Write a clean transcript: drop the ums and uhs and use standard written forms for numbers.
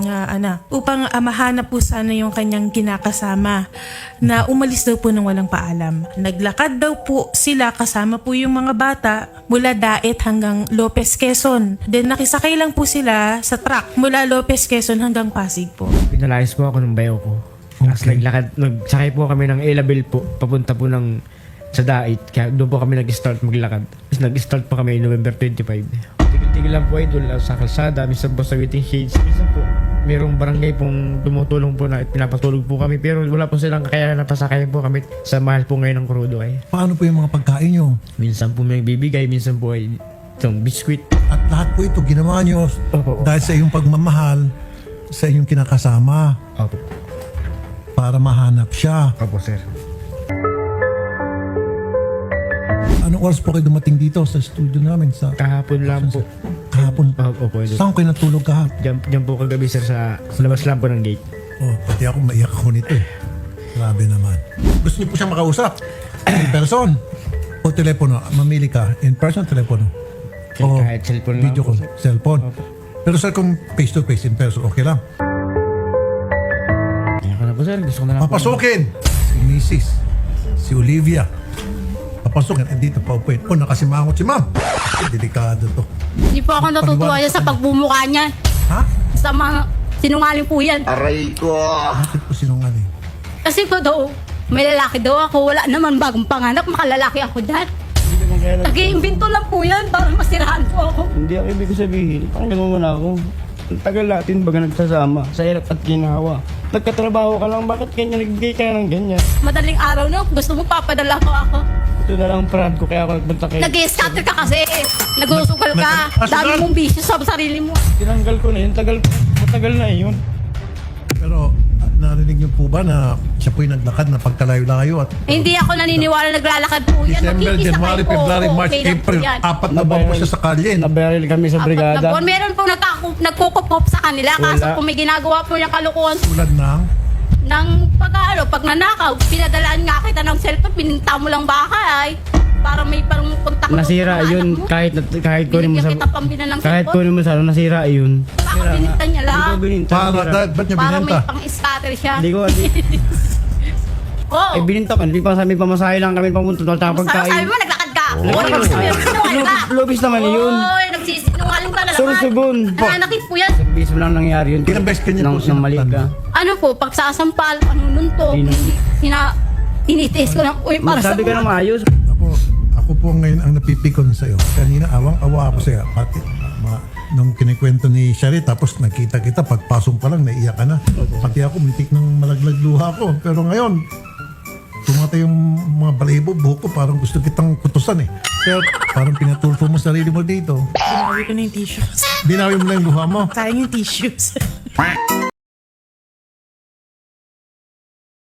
anak upang mahanap po sana yung kanyang kinakasama na umalis daw po nang walang paalam. Naglakad daw po sila kasama po yung mga bata mula Daet hanggang Lopez, Quezon. Then nakisakay lang po sila sa truck mula Lopez, Quezon hanggang Pasig po. Pinalayas po ako ng bayaw ko. Tapos nagsakay po kami ng Elabel po, papunta po ng sa Daet. Kaya doon po kami nag-start maglakad. Tapos nag-start po kami November 25. Tigil lang po idol sa kalsada, minsan po sa waiting shades. Minsan po, merong barangay pong tumutulong po na pinapatulog po kami. Pero wala po silang kakayanan na pasakayan po kami sa mahal po ngayon ng krudo ay. Paano po yung mga pagkain nyo? Minsan po may bibigay, minsan po ay itong biskwit. At lahat po ito ginawa nyo Opo. dahil sa iyong pagmamahal sa iyong kinakasama Opo. para mahanap siya. Opo sir. Anong oras po kayo dumating dito sa studio namin? Kahapon lang po. Kahapon? Opo idol. Saan kayo natulog kahapon? Diyan po kagabi sir sa labas lang po ng gate. Oh, pati ako maiyak ako nito eh. Grabe naman. Gusto niyo po siyang makausap? In person? O telepono? Mamili ka. In person, telepono? O Kahit cellphone lang video po, call? sir. Cellphone? Pero sir, kung face to face, in person, okay lang? Kaya ka na po sir, gusto ko na lang po. Papasukin! Si Mrs. Si Olivia. Papasukin. Eh, dito pa upuin. Oh, nakasimangot si ma'am. Eh, delikado to. Hindi po ako natutuwa yan sa pagbumuka niya. Ha? Sa mga sinungaling po yan. Bakit po sinungaling? Kasi po daw, may lalaki daw ako. Wala naman bagong panganak, makalalaki ako dyan. Nag-iimbento lang po yan para masiraan po ako. Hindi ako ibig sabihin, pakinggan mo na ako. Ang tagal natin baga nagsasama, sa hirap at ginawa. Nagkatrabaho ka lang, bakit ganyan nagbigay ka ng ganyan? Madaling araw na, gusto mo papadala ko ako. Ito na lang ang paraan ko, kaya ako nagbanta kayo. Nag-i-scatter ka kasi. Nag-usugal ka. Dami mong bisyo sa sarili mo. Tinanggal ko na yun, matagal na yun. Pero narinig niyo po ba na siya po'y naglakad na pagkalayo-layo at Hindi ako naniniwala naglalakad po yan. December, Nakikisakay January, po. February, March, Okay lang po April, yan. 4 na buwan po siya sa kalye. Nabaril kami sa Apat na brigada. buwan. Meron pong nagkukupop sa kanila. Kaso Wala. kung may ginagawa po yung kalukuhan Tulad ng ng pag nanakaw, pinadalaan nga kita ng cellphone, pininta mo lang bakay. Para may parang kontak mo Nasira sa yun, anak mo. kahit kunin mo sa... Binigyan kita pambina ng Kahit cellphone. kunin mo sa ano, nasira yun. Baka bininta niya lang. Hindi ko bininta. para nasira. ba't niya Para may binenta? pang-scatter siya. Hindi ko, Oo. bininta ko. Hindi pa sabi pamasahe lang kami pamunta. Tapos Sabi pagkain. mo, naglakad ka. Oy, nagsisinungaling ka. Lobis naman yun. Oy, nagsisinungaling ka na naman. Sursugon. Nananakit po yan. Bis mo lang nangyari yun. Ilang beses kanya po Nang mali sinaktan? ka. Ano po, pagsasampal, panununto, tinitiis ko lang, uy, para sa Sabi ka na maayos. Ako po ngayon ang napipikon sa iyo. Kanina awang-awa ako sa iyo. Pati nung kinikwento ni Shari, tapos nakita kita, pagpasok pa lang, naiyak ka na. Pati ako, muntik ng malaglag luha ko. Pero ngayon, tumatay yung mga balahibo, buhok ko, parang gusto kitang kutusan eh. Pero parang pinatulfo mo sarili mo dito. Binawi ko na yung tissues. Binawi mo na yung luha mo. Sayang yung tissues.